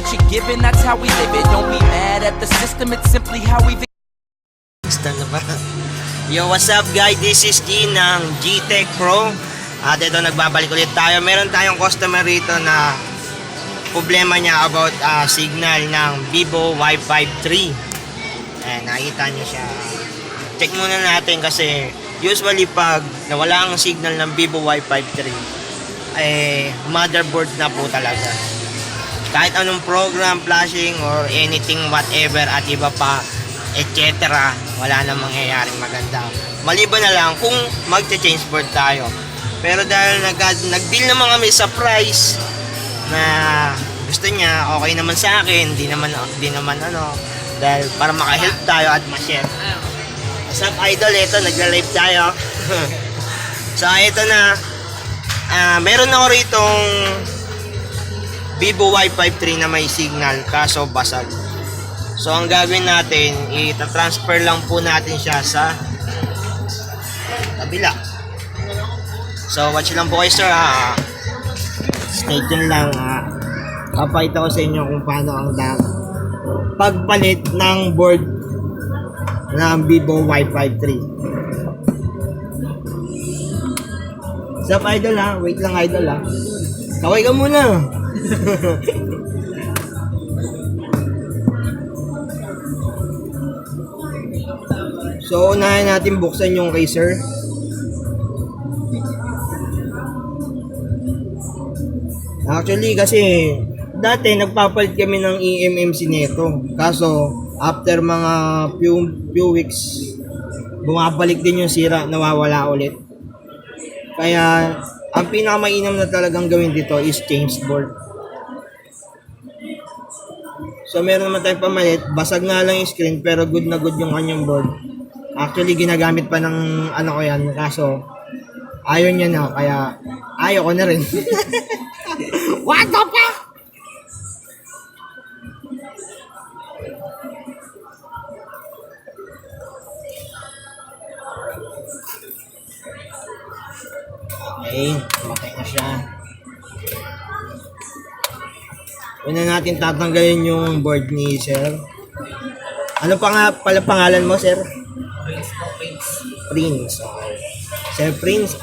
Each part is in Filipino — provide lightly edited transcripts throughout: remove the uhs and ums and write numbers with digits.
what you're given, that's how we live it. Don't be mad at the system, it's simply how we've. Yo, what's up guys? This is Dean ng G-Tech Pro. At ito, nagbabalik ulit tayo. Meron tayong customer rito na problema niya about signal ng ViVo Y53. Nakita niyo siya. Check muna natin kasi usually pag nawala ang signal ng ViVo Y53, motherboard na po talaga. Kahit anong program, flashing or anything whatever at iba pa, etc., wala na mangyayaring maganda. Maliban na lang kung magche-change board tayo. Pero dahil nag-deal naman kami sa price na gusto niya, okay naman sa akin, di naman dahil para maka-help tayo at ma-share. What's up idol, ito nagla-live tayo. So ito na, meron ako ritong ViVo Y53 na may signal kaso basag. So ang gagawin natin, ita-transfer lang po natin siya sa kabila. So watch lang po kayo sir, stay tuned lang. Papakita ko sa inyo kung paano ang pagpalit ng board ng ViVo Y53. Sup idol ha, wait lang idol ha. Kaway ka muna. So, unahin natin buksan yung caser. Actually, kasi dati nagpapalit kami ng eMMC nito. Kaso, after mga few weeks, bumabalik din yung sira, nawawala ulit. Kaya, ang pinakamainam na talagang gawin dito is change board. So, meron naman tayong pamalit. Basag nga lang yung screen, pero good na good yung kanyang board. Actually, ginagamit pa ng ano ko yan. Kaso, ayaw niya na. Kaya, ayaw ko na rin. What the fuck? Okay, matay na siya. Una natin tatanggalin yung board ni sir. Ano pa nga pala pangalan mo, sir? Prince. Okay. Sir Prince,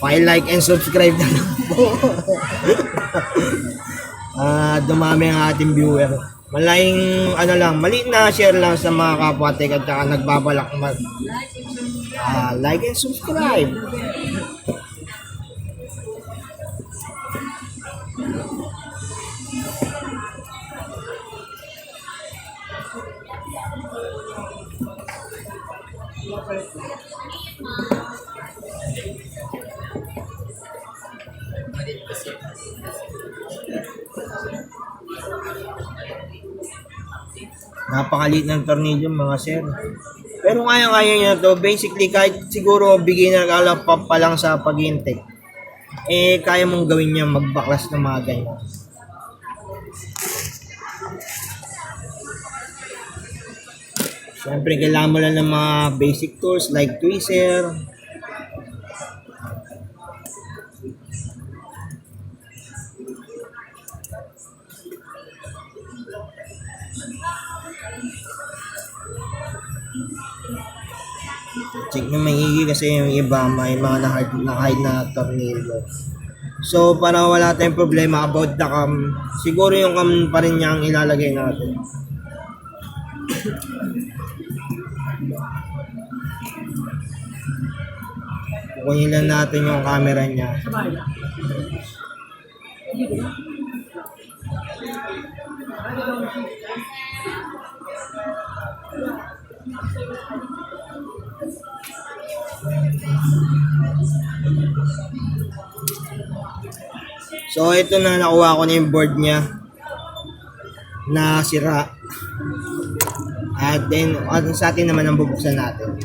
like and subscribe na lang po. Dumami ang ating viewer. Malaking maliit na share lang sa mga kapwatek at saka nagbabalak mag like and subscribe. Napakaliit ng tornilyo mga sir. Pero kaya nyo to. Basically, kahit siguro beginner ka lang pa lang sa pag-intake, kaya mong gawin niya magbaklas ng mga ganyan. Siyempre, kailangan mo lang ng mga basic tools like tweezer. Check nyo maigi kasi yung iba may mga na-hide na tornilyo. So, para wala tayong problema about the cam, siguro yung cam pa rin niya ang ilalagay natin. Kukunin lang natin yung camera niya. So ito na, nakuha ko na yung board niya na sira. At then sa atin naman ang bubuksan natin.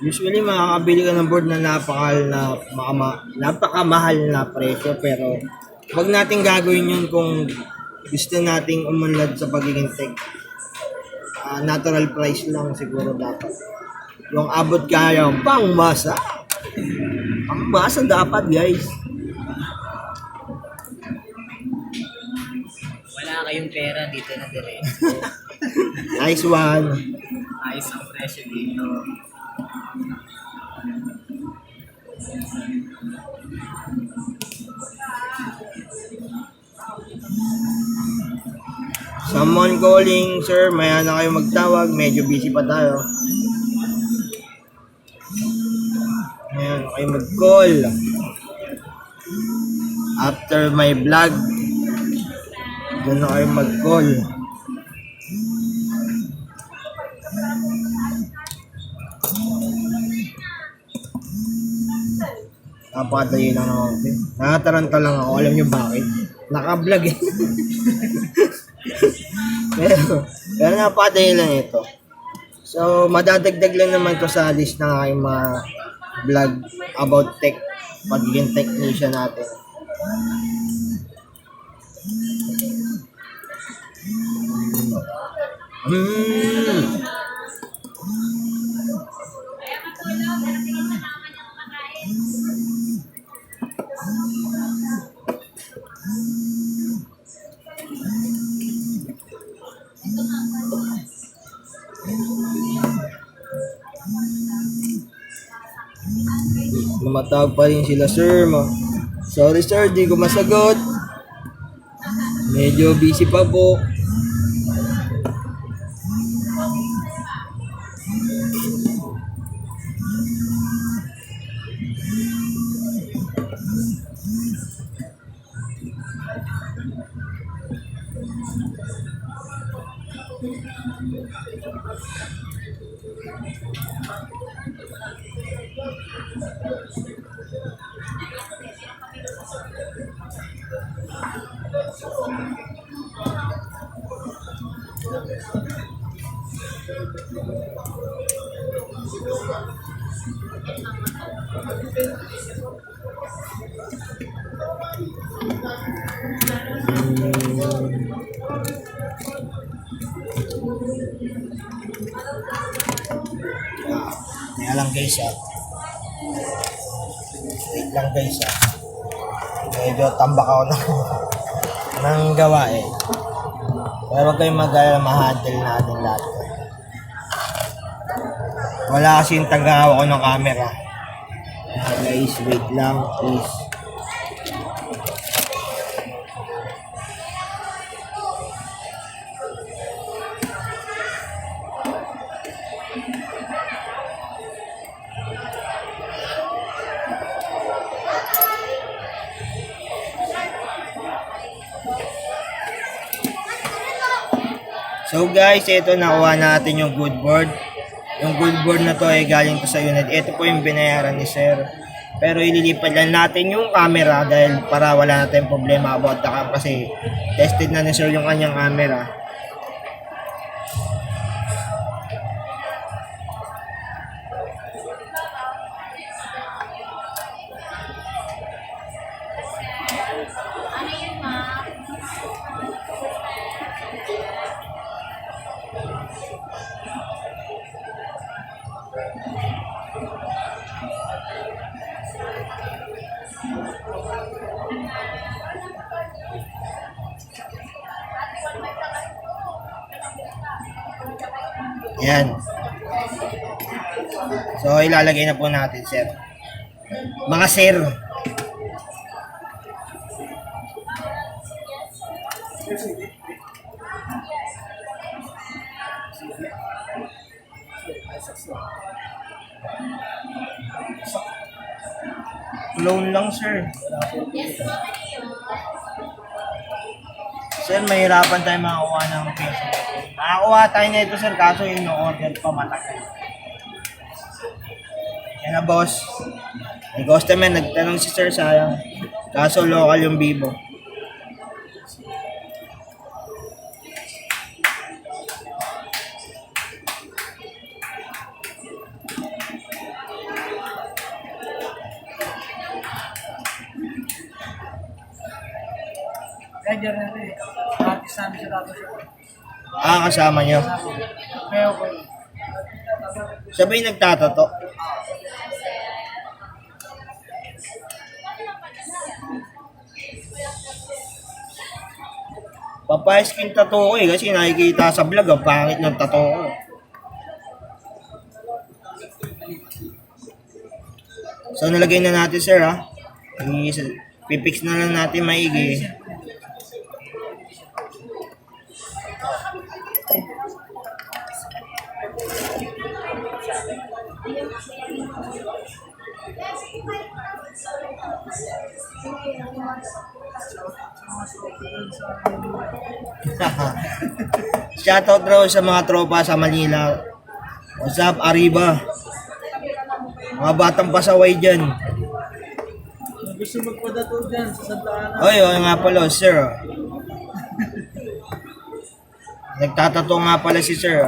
Usually makakabili ka ng board na napakamahal na presyo, pero wag nating gagawin yun kung gusto nating umunlad sa pagiging tech. Natural price lang siguro dapat. Yung abot kaya, pangmasa. Pangmasa dapat, guys. Wala kayong pera dito na diretso. Nice one. Ayos ang presyo dito. Someone calling, sir. Maya na kayo magtawag. Medyo busy pa tayo. Maya na kayo mag-call. After my vlog, doon na kayo mag-call. Napakadali lang naman. Nakataranta lang ako. Alam nyo bakit? Naka-vlog eh. pero napakadali lang ito. So, madadagdag lang naman to sa list ng aking mga vlog about tech. Pagiging technician natin. Lumatawag pa rin sila, sir. Sorry, sir, di ko masagot. Medyo busy pa po. Kaya lang guys wait lang guys medyo tambak ako ng gawa eh, pero huwag kayong mag-alala, ma-handle natin lahat. Wala kasing tagahawa ko ng camera. Guys, wait lang please. So guys, ito nakuha natin yung good board. Yung good board na to ay galing to sa unit. Ito po yung binayaran ni sir. Pero ililipat lang natin yung camera dahil para wala natin problema about the cam kasi tested na ni sir yung kanyang camera. Yan. So, ilalagay na po natin, sir. Mga sir. Loan lang, sir. Sir, mahirapan tayo makakuha ng peso. Nakakuha tayo na ito, sir, kaso yung no-order pa matagal. Yan na, boss. May customer, nagtanong si sir, sayang. Kaso local yung ViVo. manager na ito eh. Artist namin sa Tato siya. Kasama nyo. Kaya ko. Siya ba yung nagtatato? Papayaskin tattoo ko eh, kasi nakikita sa vlog, ang pangit ng tattoo ko. So, nalagay na natin, sir, ha? Pipix na lang natin maigi. Shoutout raw sa mga tropa sa Manila. What's up, Arriba? Mga batang pasaway dyan. Gusto magpadato dyan sa Santa Ana. Oy, nga pala, sir. Nagtatato nga pala si sir.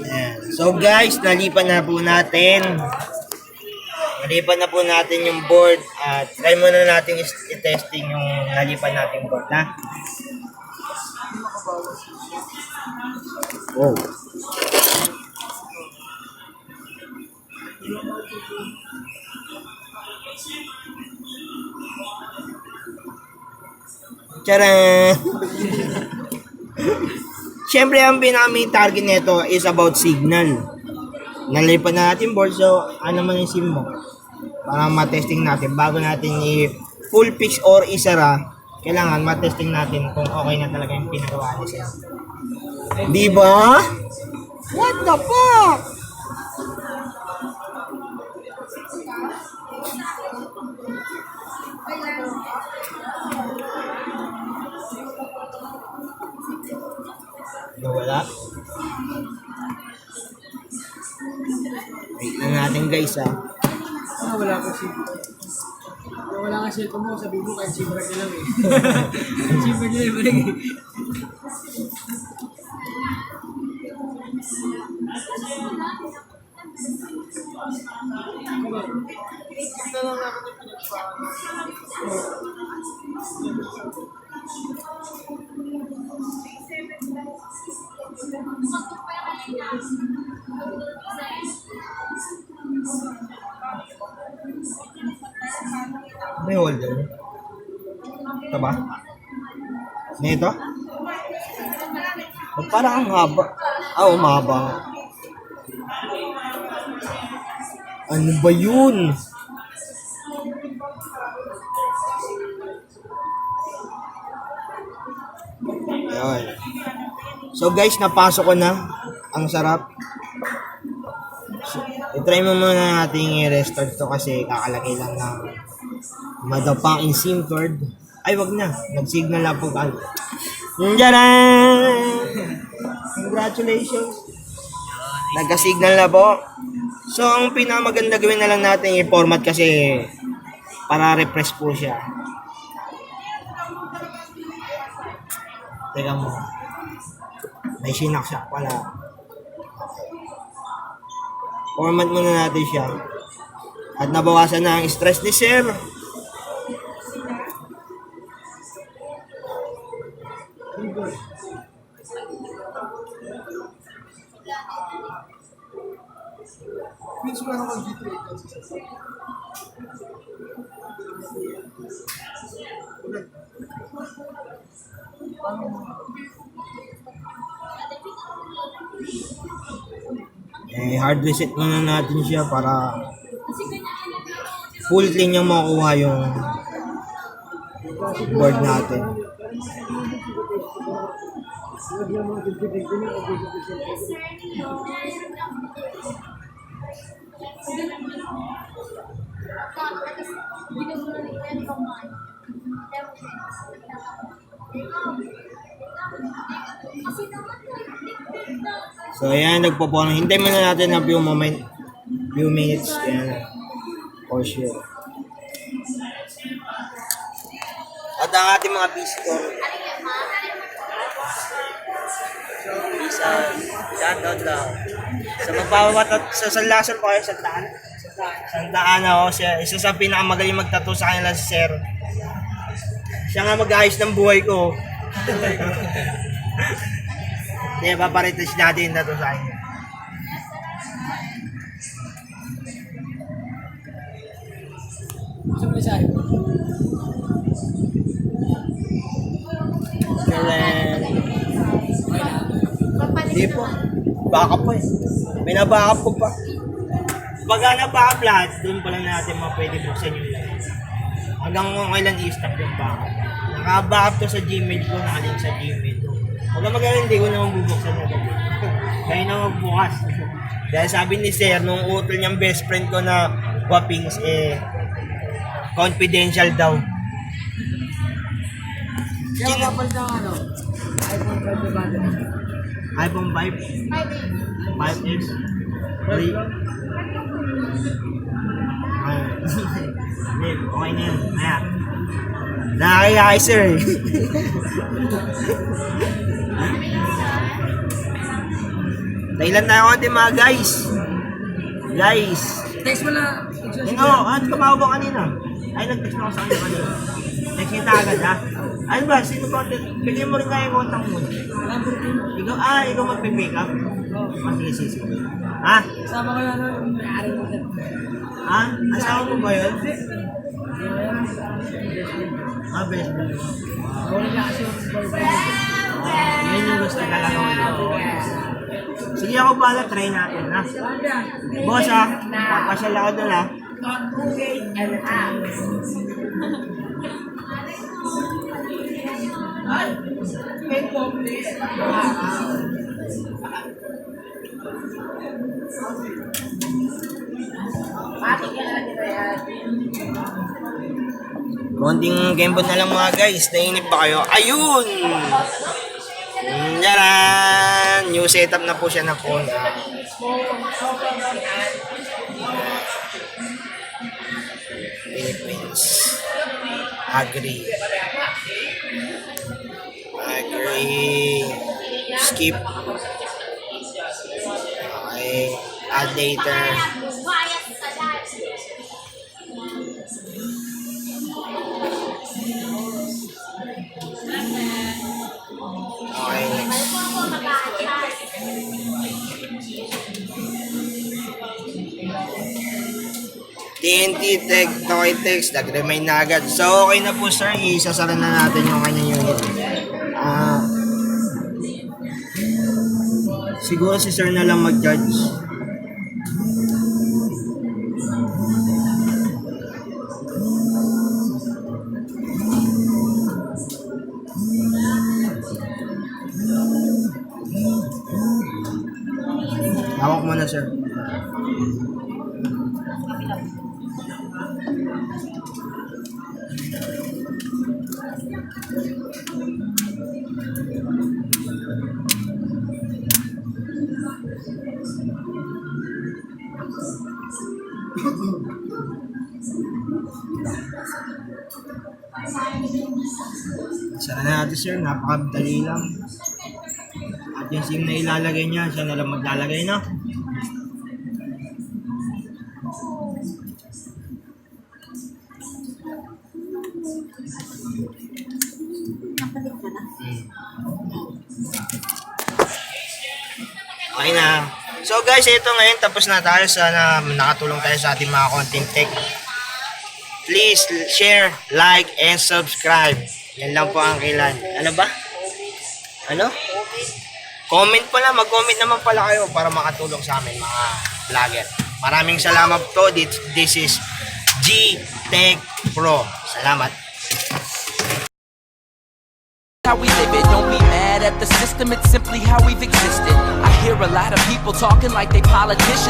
Ayan. So guys, nalipan na po natin yung board at try muna natin i-testing yung nalipan natin board, ha? Wow. Tcharam! Siyempre, ang pinaka-main target nito is about signal. Nalipan na natin board, so ano man yung SIM mo para matesting natin bago natin i-full fix or isara. Kailangan matesting natin kung okay na talaga yung pinagawa niya. Diba? What the fuck? Wala. Wait na natin guys, ha. Wala ko si. Wala nga siya mo, sabi mo kahit si Brad lang eh. Si Brad lang eh, balik eh. May holder. Ito ba? Nito? Parang ang haba. Umaba. Ano ba yun? Ayun. So guys, napasok ko na. Ang sarap. So, i-try mo muna natin i-restart to kasi kakalagay lang ng madapang in SIM card. Ay, wag na. Nag-signal na po kayo. Congratulations. Nagka-signal na po. So, ang pinakamaganda gawin na lang natin i-format kasi para refresh po siya. Teka mo. May sinaksak pala. Format muna natin siya. At nabawasan na ang stress ni Sir. Hard reset muna natin siya para full clean yung makukuha yung board natin. So ayan, nagpo-phone. Hintay muna natin ng few minutes. Ayan, for sure. ang ating mga visitor. Minsan, shoutout lang. Sa magpapatat, sa Sanlasan pa kayo, Sandaan. Sandaan ako, isa sa pinakamagaling magtattoo sa kanila si Sir. Siya nga mag-ayos ng buhay ko. Hindi, paparitis natin yung tattoo sa kanya. Sumisay. Kailan? Hindi po. Backup po eh. Binabackup ko pa. Pagka na-backup lahat, doon pa lang natin mga pwede buksan yung live. Hanggang kailan i-stop yung backup. Naka-backup to sa Gmail ko, nakalink sa Gmail ko. Huwag magaling, hindi ko naman bubuksan na gabi. Kaya na magbukas. Dahil sabi ni Sir, nung utol niyang best friend ko na Wapings, confidential daw. Kaya kapal ng iPhone 5 na battery. iPhone 5? 5S? 3? Hindi, okay na yun. Maya. Nakakaya kay Sir eh. Dailan tayo konti mga guys. Guys. Text mo na. Ano tumawag ko kanina? Ay, nag-text na ako sa kanya kanina. Text kita agad ha? Ano ba? Sino ba? Bigyan mo rin kaya yung contact mo. Ikaw magpipick up? Sige. Ha? Sama ko na yung may-ari mo. Ha? Asawa mo ba yun? Best friend. Wala na kasi yung boyfriend. Yun yung gusto talaga ko. Sige ako pala, try natin ha. Boss ha, papasyal ako doon ha. Konting gamebot na lang mga guys, nainip ba kayo? Ayun! Yaran! New setup na po siya na phone. Philippines. Agree. Skip. Okay. Add later. Okay, next. TNT text, nag-remind na agad. So, okay na po sir, isasara na natin yung kanyang unit. Siguro si sir na lang mag-judge. Hawak mo na sir. Sara na natin sir, napakadali lang. At yung SIM na ilalagay niya, siya na lang maglalagay na. Okay na. So guys, ito ngayon tapos na tayo. Sana nakatulong tayo sa ating mga content tech. Please share, like, and subscribe. Yan lang po ang kailan. Ano ba? Ano? Comment pala. Mag-comment naman pala kayo para makatulong sa amin mga vlogger. Maraming salamat po. This is G Tech Pro. Salamat. How we live it, don't be mad at the system, it's simply how we've existed. I hear a lot of people talking like they politicians.